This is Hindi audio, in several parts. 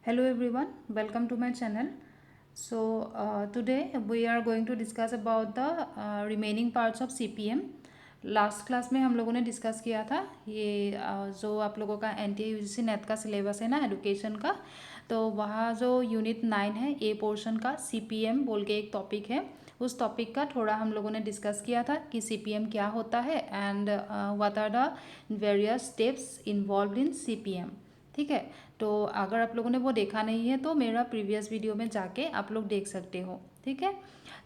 Hello everyone, welcome to my channel. Today we are going to discuss about the remaining parts of CPM. Last class में हम लोगों ने डिस्कस किया था ये जो आप लोगों का NTA UGC नेट का सिलेबस है ना एजुकेशन का। तो वहाँ जो यूनिट 9 है ए पोर्शन का CPM बोल के एक टॉपिक है, उस टॉपिक का थोड़ा हम लोगों ने डिस्कस किया था कि CPM क्या होता है and what are the various steps involve in CPM। ठीक है, तो अगर आप लोगों ने वो देखा नहीं है तो मेरा प्रीवियस वीडियो में जाके आप लोग देख सकते हो। ठीक है,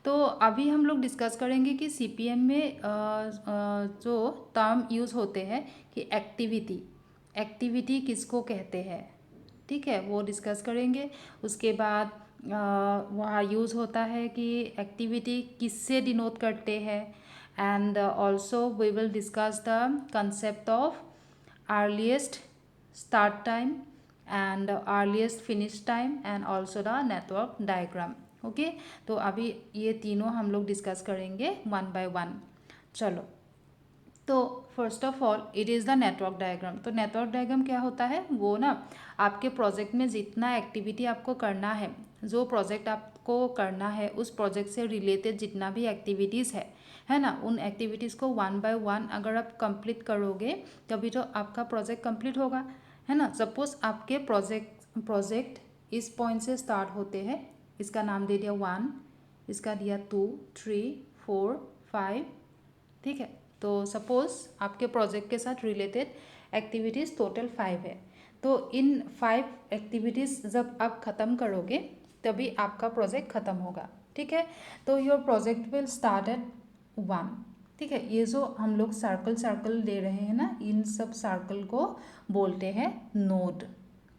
तो अभी हम लोग डिस्कस करेंगे कि सीपीएम में जो टर्म यूज़ होते हैं कि एक्टिविटी एक्टिविटी किसको कहते हैं। ठीक है, वो डिस्कस करेंगे। उसके बाद वहाँ यूज़ होता है कि एक्टिविटी किससे डिनोट करते हैं and also we will discuss the concept of earliest start time and earliest finish time and also the network diagram। Okay, तो अभी ये तीनों हम लोग डिस्कस करेंगे वन बाय वन। चलो, तो first of all it is the network diagram. तो नेटवर्क डायग्राम क्या होता है, वो ना आपके प्रोजेक्ट में जितना एक्टिविटी आपको करना है, जो प्रोजेक्ट आपको करना है उस प्रोजेक्ट से रिलेटेड जितना भी एक्टिविटीज़ है ना, उन एक्टिविटीज़ को वन बाय वन अगर आप कंप्लीट करोगे तभी तो आपका प्रोजेक्ट कंप्लीट होगा, है ना। सपोज आपके प्रोजेक्ट इस पॉइंट से स्टार्ट होते हैं, इसका नाम दे दिया 1, इसका दिया 2, 3, 4, 5। ठीक है, तो सपोज आपके प्रोजेक्ट के साथ रिलेटेड एक्टिविटीज़ टोटल 5 है। तो इन 5 एक्टिविटीज़ जब आप ख़त्म करोगे तभी आपका प्रोजेक्ट ख़त्म होगा। ठीक है, तो your project will start at 1। ठीक है, ये जो हम लोग सर्कल ले रहे हैं ना, इन सब सर्कल को बोलते हैं नोड।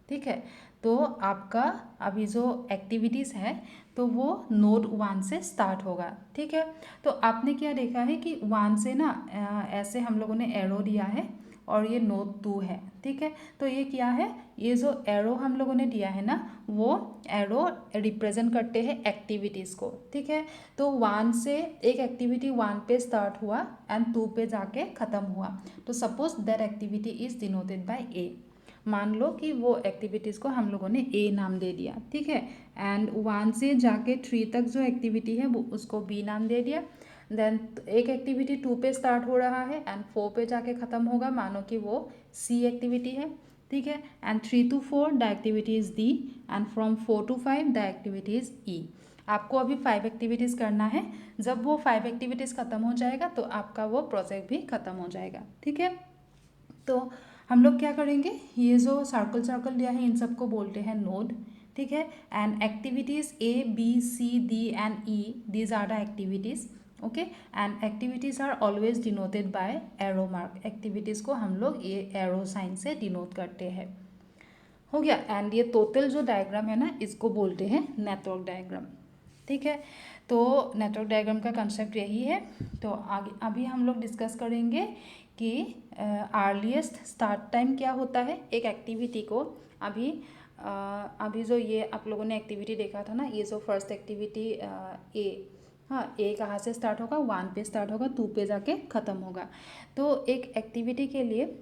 ठीक है, तो आपका अभी जो एक्टिविटीज़ है तो वो नोड 1 से स्टार्ट होगा। ठीक है, तो आपने क्या देखा है कि 1 से ना ऐसे हम लोगों ने एरो दिया है और ये नोड 2 है। ठीक है, तो ये क्या है, ये जो एरो हम लोगों ने दिया है ना, वो एरो रिप्रेजेंट करते हैं एक्टिविटीज़ को। ठीक है, तो 1 से एक एक्टिविटी 1 पे स्टार्ट हुआ एंड 2 पे जाके ख़त्म हुआ, तो suppose that activity is denoted by A. मान लो कि वो एक्टिविटीज़ को हम लोगों ने ए नाम दे दिया। ठीक है, एंड 1 से जाके 3 तक जो एक्टिविटी है वो उसको बी नाम दे दिया। देन एक एक्टिविटी 2 पे स्टार्ट हो रहा है एंड 4 पे जाके ख़त्म होगा, मानो कि वो सी एक्टिविटी है। ठीक है, and 3 to 4 the activity is D and from 4 to 5 the activity is E. आपको अभी 5 एक्टिविटीज़ करना है, जब वो 5 एक्टिविटीज़ ख़त्म हो जाएगा तो आपका वो प्रोजेक्ट भी ख़त्म हो जाएगा। ठीक है, तो हम लोग क्या करेंगे, ये जो सर्कल दिया है इन सबको बोलते हैं नोड। ठीक है, and activities A B C D and E, these are the activities. Okay, and activities are always denoted by arrow mark. Activities को हम लोग ये एरो साइन से डिनोट करते हैं। हो गया, एंड ये टोटल जो डायग्राम है ना, इसको बोलते हैं नेटवर्क डायग्राम। ठीक है, तो नेटवर्क डायग्राम का कंसेप्ट यही है। तो आगे अभी हम लोग डिस्कस करेंगे कि अर्लीस्ट स्टार्ट टाइम क्या होता है एक एक्टिविटी को। अभी जो ये आप लोगों ने एक्टिविटी देखा था ना, ये जो फर्स्ट एक्टिविटी ए, हाँ, ए कहाँ से स्टार्ट होगा, 1 पे स्टार्ट होगा, 2 पे जाके ख़त्म होगा। तो एक एक्टिविटी के लिए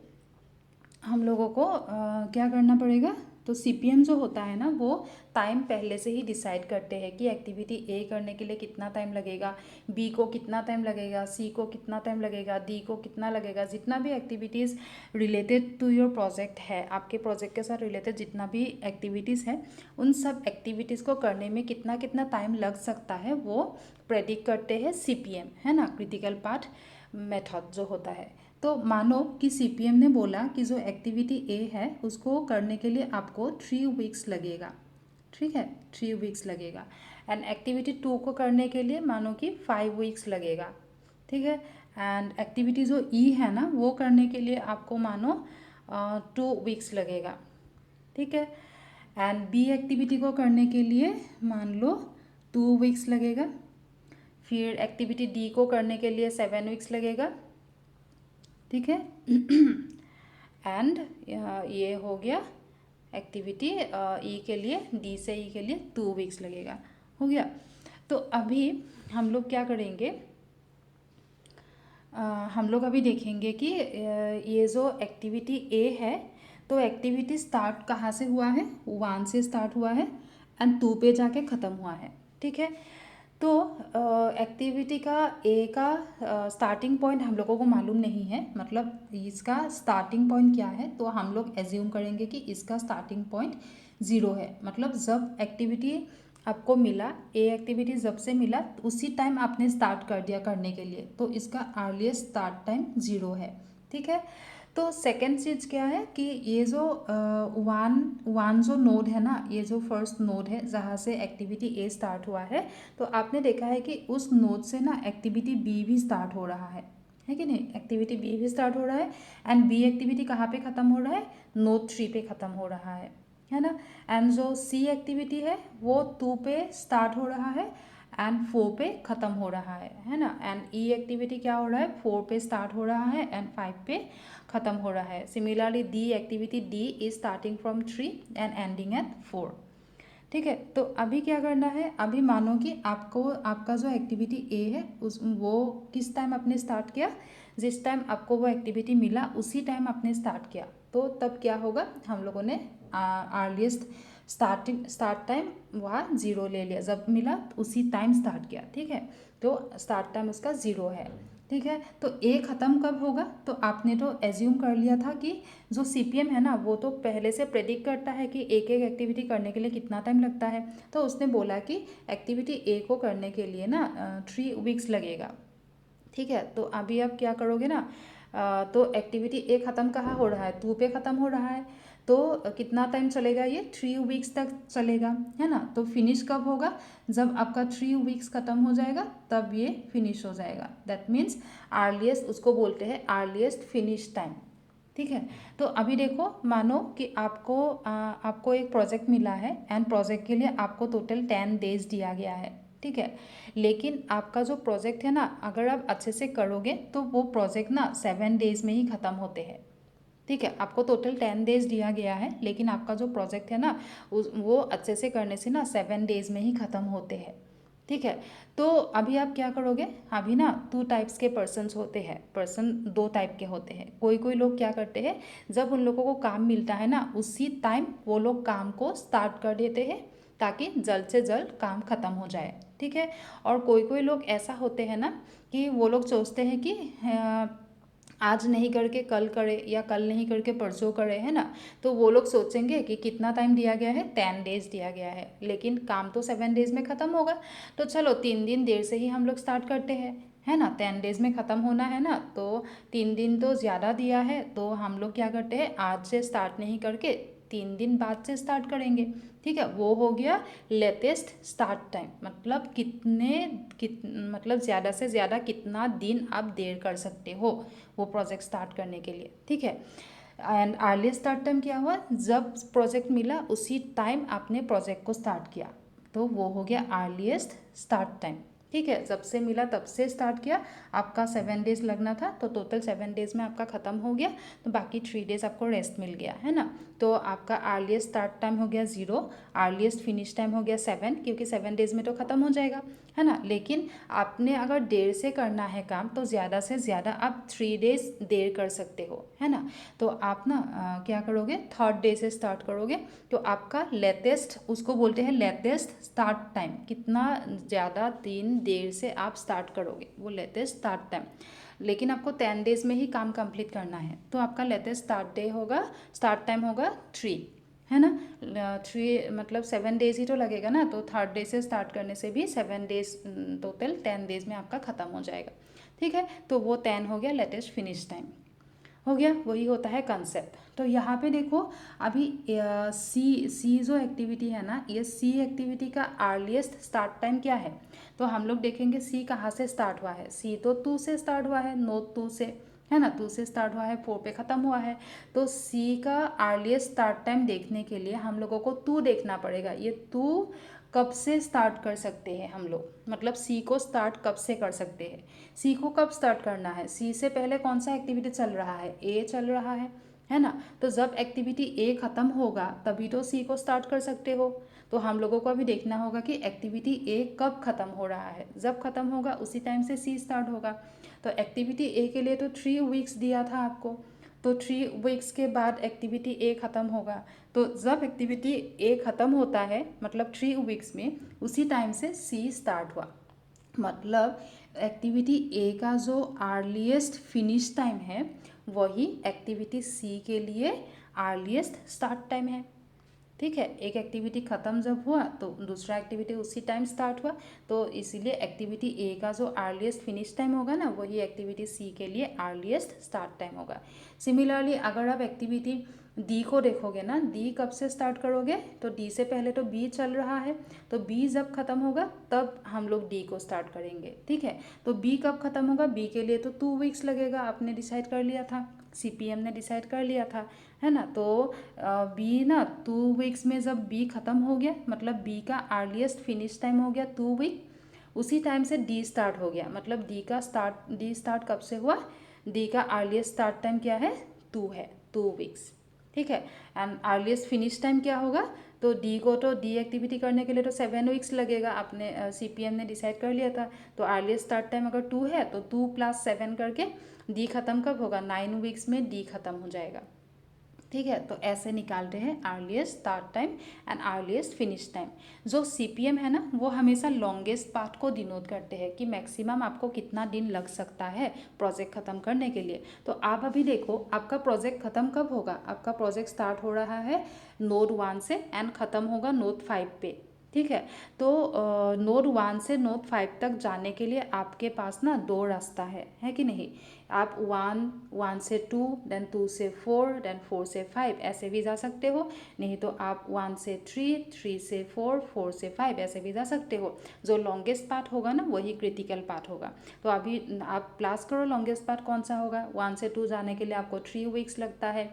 हम लोगों को क्या करना पड़ेगा, तो सीपीएम जो होता है ना, वो टाइम पहले से ही डिसाइड करते हैं कि एक्टिविटी ए करने के लिए कितना टाइम लगेगा, बी को कितना टाइम लगेगा, सी को कितना टाइम लगेगा, डी को कितना लगेगा। जितना भी activities related to your project है, आपके प्रोजेक्ट के साथ रिलेटेड जितना भी एक्टिविटीज़ है, उन सब एक्टिविटीज़ को करने में कितना कितना टाइम लग सकता है वो प्रेडिक्ट करते हैं सीपीएम, है ना, क्रिटिकल पाथ मेथड जो होता है। तो मानो कि सीपीएम ने बोला कि जो एक्टिविटी ए है उसको करने के लिए आपको 3 वीक्स लगेगा। ठीक है, 3 वीक्स लगेगा, एंड एक्टिविटी 2 को करने के लिए मानो कि 5 वीक्स लगेगा। ठीक है, एंड एक्टिविटी जो ई है ना, वो करने के लिए आपको मानो 2 वीक्स लगेगा। ठीक है, एंड बी एक्टिविटी को करने के लिए मान लो 2 वीक्स लगेगा। फिर एक्टिविटी डी को करने के लिए 7 वीक्स लगेगा। ठीक है, एंड ये हो गया एक्टिविटी ई के लिए, डी से ई के लिए 2 वीक्स लगेगा। हो गया, तो अभी हम लोग क्या करेंगे, हम लोग अभी देखेंगे कि ये जो एक्टिविटी ए है तो एक्टिविटी स्टार्ट कहाँ से हुआ है, 1 से स्टार्ट हुआ है एंड 2 पे जाके ख़त्म हुआ है। ठीक है, तो एक्टिविटी का ए का स्टार्टिंग पॉइंट हम लोगों को मालूम नहीं है, मतलब इसका स्टार्टिंग पॉइंट क्या है, तो हम लोग एज्यूम करेंगे कि इसका स्टार्टिंग पॉइंट 0 है। मतलब जब एक्टिविटी आपको मिला, ए एक्टिविटी जब से मिला उसी टाइम आपने स्टार्ट कर दिया करने के लिए, तो इसका अर्लीस्ट स्टार्ट टाइम 0 है। ठीक है, तो सेकेंड चीज़ क्या है कि ये जो वन जो नोड है ना, ये जो फर्स्ट नोड है जहाँ से एक्टिविटी ए स्टार्ट हुआ है, तो आपने देखा है कि उस नोड से ना एक्टिविटी बी भी स्टार्ट हो रहा है कि नहीं, एक्टिविटी बी भी स्टार्ट हो रहा है एंड बी एक्टिविटी कहाँ पे ख़त्म हो रहा है, नोड 3 पे ख़त्म हो रहा है ना। एंड जो सी एक्टिविटी है वो 2 पे स्टार्ट हो रहा है एंड 4 पे ख़त्म हो रहा है ना। एंड ई एक्टिविटी क्या हो रहा है, 4 पे स्टार्ट हो रहा है एंड 5 पे ख़त्म हो रहा है। Similarly D activity D is starting from 3 and ending eight 4। ठीक है, तो अभी क्या करना है, अभी मानो कि आपका जो एक्टिविटी ए है वो किस टाइम आपने स्टार्ट किया, जिस टाइम आपको वो एक्टिविटी मिला उसी टाइम आपने स्टार्ट किया, तो तब क्या होगा, हम लोगों ने अर्लीस्ट स्टार्ट टाइम वहाँ 0 ले लिया, जब मिला उसी टाइम स्टार्ट किया। ठीक है, तो स्टार्ट टाइम उसका 0 है। ठीक है, तो ए ख़त्म कब होगा, तो आपने तो एज्यूम कर लिया था कि जो CPM है ना वो तो पहले से प्रेडिक्ट करता है कि एक एक एक्टिविटी करने के लिए कितना टाइम लगता है। तो उसने बोला कि एक्टिविटी ए को करने के लिए ना 3 वीक्स लगेगा। ठीक है, तो अभी आप क्या करोगे ना, तो एक्टिविटी ए ख़त्म कहाँ हो रहा है, 2 पे ख़त्म हो रहा है, तो कितना टाइम चलेगा, ये 3 वीक्स तक चलेगा, है ना। तो फिनिश कब होगा, जब आपका 3 वीक्स ख़त्म हो जाएगा तब ये फिनिश हो जाएगा। दैट मीन्स अर्लीस्ट, उसको बोलते हैं अर्लीस्ट फिनिश टाइम। ठीक है, तो अभी देखो, मानो कि आपको एक प्रोजेक्ट मिला है एंड प्रोजेक्ट के लिए आपको टोटल 10 डेज दिया गया है। ठीक है, लेकिन आपका जो प्रोजेक्ट है ना, अगर आप अच्छे से करोगे तो वो प्रोजेक्ट ना 7 डेज में ही ख़त्म होते हैं। ठीक है, आपको टोटल 10 डेज दिया गया है, लेकिन आपका जो प्रोजेक्ट है ना वो अच्छे से करने से ना 7 डेज में ही ख़त्म होते हैं। ठीक है, तो अभी आप क्या करोगे, अभी ना 2 टाइप्स के पर्सन्स होते हैं, पर्सन 2 टाइप के होते हैं। कोई लोग क्या करते हैं, जब उन लोगों को काम मिलता है ना उसी टाइम वो लोग काम को स्टार्ट कर देते हैं ताकि जल्द से जल्द काम ख़त्म हो जाए। ठीक है, और कोई लोग ऐसा होते हैं ना कि वो लोग सोचते हैं कि आज नहीं करके कल करे या कल नहीं करके परसों करे, है ना। तो वो लोग सोचेंगे कि कितना टाइम दिया गया है, 10 डेज दिया गया है, लेकिन काम तो 7 डेज में ख़त्म होगा, तो चलो 3 दिन देर से ही हम लोग स्टार्ट करते हैं, है ना। 10 डेज में ख़त्म होना है ना, तो 3 दिन तो ज़्यादा दिया है, तो हम लोग क्या करते हैं, आज से स्टार्ट नहीं करके 3 दिन बाद से स्टार्ट करेंगे। ठीक है, वो हो गया लेटेस्ट स्टार्ट टाइम, मतलब मतलब ज़्यादा से ज़्यादा कितना दिन आप देर कर सकते हो वो प्रोजेक्ट स्टार्ट करने के लिए। ठीक है, एंड अर्लीस्ट स्टार्ट टाइम क्या हुआ, जब प्रोजेक्ट मिला उसी टाइम आपने प्रोजेक्ट को स्टार्ट किया, तो वो हो गया अर्लीस्ट स्टार्ट टाइम। ठीक है, जब से मिला तब से स्टार्ट किया, आपका 7 डेज लगना था, तो टोटल 7 डेज में आपका ख़त्म हो गया, तो बाकी 3 डेज आपको रेस्ट मिल गया, है ना। तो आपका अर्लीस्ट स्टार्ट टाइम हो गया 0, अर्लीस्ट फिनिश टाइम हो गया 7, क्योंकि 7 डेज में तो ख़त्म हो जाएगा, है ना। लेकिन आपने अगर देर से करना है काम, तो ज़्यादा से ज़्यादा आप 3 डेज देर कर सकते हो, है ना। तो आप ना क्या करोगे, 3rd डे से स्टार्ट करोगे, तो आपका लेटेस्ट, उसको बोलते हैं लेटेस्ट स्टार्ट टाइम, कितना ज़्यादा दिन देर से आप स्टार्ट करोगे वो लेटेस्ट स्टार्ट टाइम। लेकिन आपको 10 डेज में ही काम कंप्लीट करना है, तो आपका लेटेस्ट स्टार्ट टाइम होगा 3, है ना। 3 मतलब 7 डेज ही तो लगेगा ना, तो 3rd डे से स्टार्ट करने से भी 7 डेज, टोटल 10 डेज में आपका ख़त्म हो जाएगा। ठीक है, तो वो 10 हो गया लेटेस्ट फिनिश टाइम, हो गया, वही होता है कंसेप्ट। तो यहाँ पे देखो, अभी सी जो एक्टिविटी है ना, ये सी एक्टिविटी का अर्लीस्ट स्टार्ट टाइम क्या है, तो हम लोग देखेंगे सी कहाँ से स्टार्ट हुआ है, सी तो 2 से स्टार्ट हुआ है, नोट 2 से, है ना, 2 से स्टार्ट हुआ है, 4 पे ख़त्म हुआ है। तो सी का अर्लीस्ट स्टार्ट टाइम देखने के लिए हम लोगों को 2 देखना पड़ेगा, ये 2 कब से स्टार्ट कर सकते हैं हम लोग, मतलब सी को स्टार्ट कब से कर सकते हैं। सी को कब स्टार्ट करना है, सी से पहले कौन सा एक्टिविटी चल रहा है, ए चल रहा है ना। तो जब एक्टिविटी ए ख़त्म होगा तभी तो सी को स्टार्ट कर सकते हो। तो हम लोगों को अभी देखना होगा कि एक्टिविटी ए कब ख़त्म हो रहा है, जब ख़त्म होगा उसी टाइम से सी स्टार्ट होगा। तो एक्टिविटी ए के लिए तो 3 वीक्स दिया था आपको, तो 3 वीक्स के बाद एक्टिविटी ए ख़त्म होगा। तो जब एक्टिविटी ए ख़त्म होता है मतलब 3 वीक्स में, उसी टाइम से सी स्टार्ट हुआ। मतलब एक्टिविटी ए का जो अर्लीस्ट फिनिश टाइम है वही एक्टिविटी सी के लिए अर्लीस्ट स्टार्ट टाइम है। ठीक है, एक एक्टिविटी ख़त्म जब हुआ तो दूसरा एक्टिविटी उसी टाइम स्टार्ट हुआ, तो इसीलिए एक्टिविटी ए का जो अर्लीस्ट फिनिश टाइम होगा ना वही एक्टिविटी सी के लिए अर्लीस्ट स्टार्ट टाइम होगा। सिमिलरली अगर आप एक्टिविटी डी को देखोगे ना, डी कब से स्टार्ट करोगे, तो डी से पहले तो बी चल रहा है, तो बी जब ख़त्म होगा तब हम लोग डी को स्टार्ट करेंगे। ठीक है, तो बी कब ख़त्म होगा, बी के लिए तो 2 वीक्स लगेगा, आपने डिसाइड कर लिया था, सीपीएम ने डिसाइड कर लिया था, है ना। तो बी ना 2 वीक्स में जब बी ख़त्म हो गया मतलब बी का अर्लीस्ट फिनिश टाइम हो गया 2 वीक, उसी टाइम से डी स्टार्ट हो गया। मतलब डी स्टार्ट कब से हुआ, डी का अर्लीस्ट स्टार्ट टाइम क्या है, 2 है, 2 वीक्स। ठीक है, एंड अर्लीस्ट फिनिश टाइम क्या होगा, तो डी को तो डी एक्टिविटी करने के लिए तो 7 वीक्स लगेगा, आपने सीपीएम ने डिसाइड कर लिया था। तो अर्लीस्ट स्टार्ट टाइम अगर 2 है तो 2 + 7 करके डी ख़त्म कब होगा, 9 वीक्स में डी ख़त्म हो जाएगा। ठीक है, तो ऐसे निकालते हैं earliest start time and earliest finish time. जो सीपीएम है ना वो हमेशा लॉन्गेस्ट पार्ट को डिनोट करते हैं कि मैक्सिमम आपको कितना दिन लग सकता है प्रोजेक्ट ख़त्म करने के लिए। तो आप अभी देखो आपका प्रोजेक्ट ख़त्म कब होगा, आपका प्रोजेक्ट स्टार्ट हो रहा है नोड 1 से एंड ख़त्म होगा नोड 5 पे। ठीक है, तो नोड 1 से नोड 5 तक जाने के लिए आपके पास ना 2 रास्ता है कि नहीं। आप 1 से 2, देन 2 से 4, देन 4 से 5 ऐसे भी जा सकते हो, नहीं तो आप 1 से 3, 3 से 4, 4 से 5 ऐसे भी जा सकते हो। जो लॉन्गेस्ट पार्ट होगा ना वही क्रिटिकल पार्ट होगा। तो अभी आप प्लस करो लॉन्गेस्ट पार्ट कौन सा होगा, 1 से 2 जाने के लिए आपको 3 वीक्स लगता है,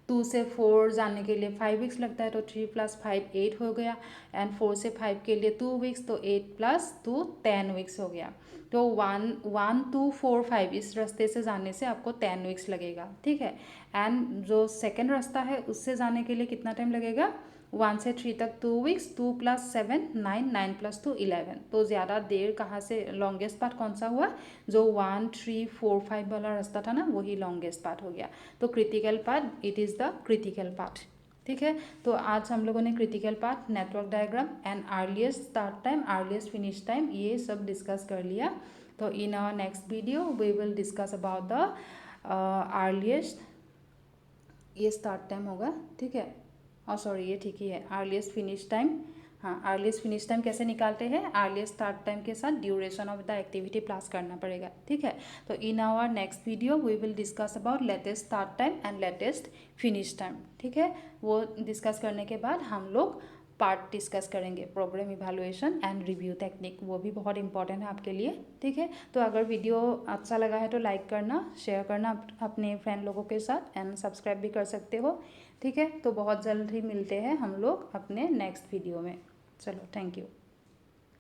2 से 4 जाने के लिए 5 वीक्स लगता है, तो 3 + 5 8 हो गया, एंड 4 से 5 के लिए 2 वीक्स, तो 8 + 2 10 वीक्स हो गया। तो 1 2 4 5 इस रास्ते से जाने से आपको 10 वीक्स लगेगा। ठीक है, एंड जो सेकेंड रास्ता है उससे जाने के लिए कितना टाइम लगेगा, 1 से 3 तक 2 वीक्स, 2 + 7 9, 9 + 2 11। तो ज़्यादा देर कहाँ से, लॉन्गेस्ट पार्ट कौन सा हुआ, जो 1 3 4 5 वाला रास्ता था ना वही लॉन्गेस्ट पार्ट हो गया। तो critical part, it is the critical part. ठीक है, तो आज हम लोगों ने critical part, network diagram and earliest start time, earliest finish time ये सब डिस्कस कर लिया। तो in our next video we will discuss about the earliest, ये स्टार्ट टाइम होगा। ठीक है, और सॉरी ये ठीक ही है, अर्लीस्ट फिनिश टाइम। हाँ, अर्लीस्ट फिनिश टाइम कैसे निकालते हैं, अर्लीस्ट स्टार्ट टाइम के साथ duration of the activity plus करना पड़ेगा। ठीक है, तो in our next video we will discuss about latest start time and latest finish time. ठीक है, वो डिस्कस करने के बाद हम लोग पार्ट डिस्कस करेंगे, program evaluation and review technique, वो भी बहुत इंपॉर्टेंट है आपके लिए। ठीक है, तो अगर वीडियो अच्छा लगा है तो लाइक करना, शेयर करना अपने फ्रेंड लोगों के साथ, एंड सब्सक्राइब भी कर सकते हो। ठीक है, तो बहुत जल्द ही मिलते हैं हम लोग अपने नेक्स्ट वीडियो में। चलो, थैंक यू।